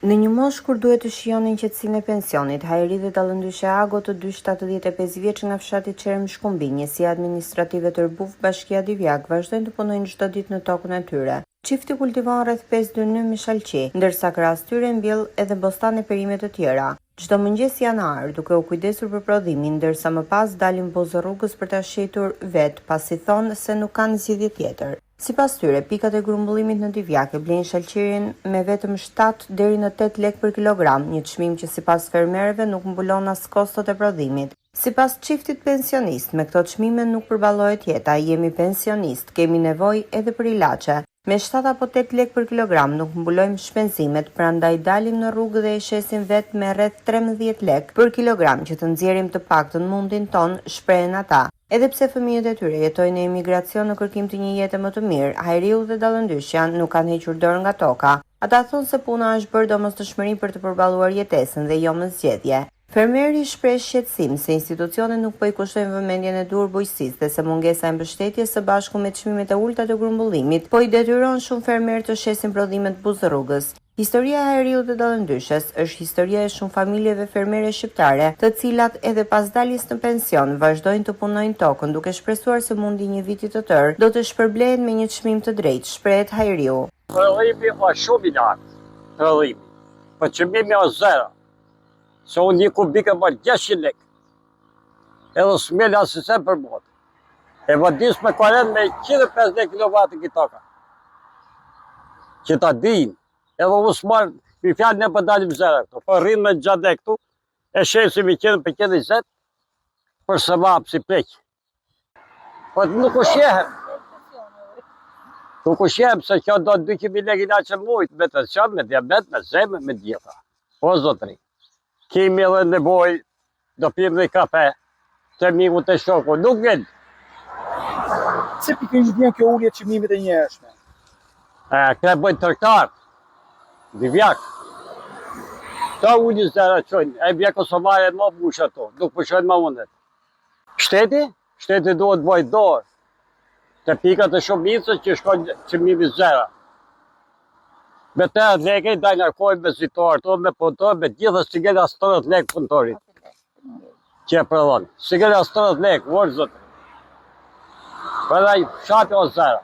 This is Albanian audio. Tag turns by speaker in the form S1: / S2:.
S1: Në një moshë kur duhet të shijonin qetësinë e pensionit, Hajri dhe Dallëndyshe Ago, të dy 75 vjeç nga fshati Qerem Shkumbi, njësia administrative të Rbuv, Bashkia Divjak, vazhdojnë të punojnë çdo ditë në tokën e tyre. Çifti kultivon rreth 5 dynym mishalqi, ndërsa krahas tyre mbjell edhe bostane perime të tjera. Çdo mëngjes janë arë, duke u kujdesur për prodhimin, ndërsa më pas dalin bozë rrugës për ta shitur vet, pasi thonë se nuk kanë zgjidhje tjetër. Sipas tyre, pikat e grumbullimit në Divjak e blejnë shalqirin me vetëm 7 deri në 8 lekë për kilogram, një çmim që sipas fermerëve nuk mbulon as kostot e prodhimit. Sipas çiftit pensionist, me këto çmime nuk përballohet jeta, jemi pensionist, kemi nevojë edhe për ilaçe. Me 7 apo 8 lekë për kilogram nuk mbulojmë shpenzimet, prandaj dalim në rrugë dhe e shesim vetë me rreth 13 lekë për kilogram që të nxjerrim të paktën mundin ton, shprehen ata. Edhe pse fëmijët e tyre jetojnë në emigracion në kërkim të një jete më të mirë, Hajriu dhe Dallëndyshja nuk kanë hequr dorë nga toka. Ata thonë se puna është bërë domosdoshmëri për të përballuar jetesën dhe jo më zgjedhje. Fermeri shpreh shqetësim se institucionet nuk po i kushtojnë vëmendjen e dur bujqësisë dhe se mungesa e mbështetjes së bashku me çmimet e ulta të grumbullimit po i detyron shumë fermerë të shesin prodhimet buzë rrugës. Historia e Hajriut dhe Dallëndyshes është historia e shumë familjeve fermere shqiptare, të cilat edhe pas daljes në pension vazhdojnë të punojnë tokën, duke shpresuar se mundi një viti të tërë do të shpërblehen me një çmim të drejtë, shprehet Hajriu.
S2: Prodhimi është shumë i lartë, prodhimi, po çmimi është zero. Se unë një kubik e marrë 600 lekë, edhe smela si se për botë. E vëdis me karen me 150 kW kitoka. Që ta din, edhe u s'marë, për fjallë ne për dalim zera këtu, po rrinë me gjade këtu, e shesim i 100 për 120, për se vapë si prekë. Po nuk u shehem. Nuk u shehem, se kjo do 200.000 lekë i që mujtë, me të qanë, me diabet, me zemë, me gjitha. O zotri. Kemi edhe nevoj, do pim dhe kafe, të miku të shoku, nuk vjen.
S3: Se pikërisht vjen kjo ulje çmimit e njerëzshme?
S2: Këne bëjnë tërkartë, Divjak. Ta ulli zera qojnë, e bje Kosovare më bush ato, nuk pushojnë më mundet. Shteti duhet bëjt dorë, të pikat e shumicës që shkojnë çmimi zera. Me 8 lekë i dajnë arkojnë me zitorë, me punëtorë, me gjithë sigela 70 lekë punëtorit. Që e prodhonë. Sigela 70 lekë, vorë zotë. Përda i fshati o zera.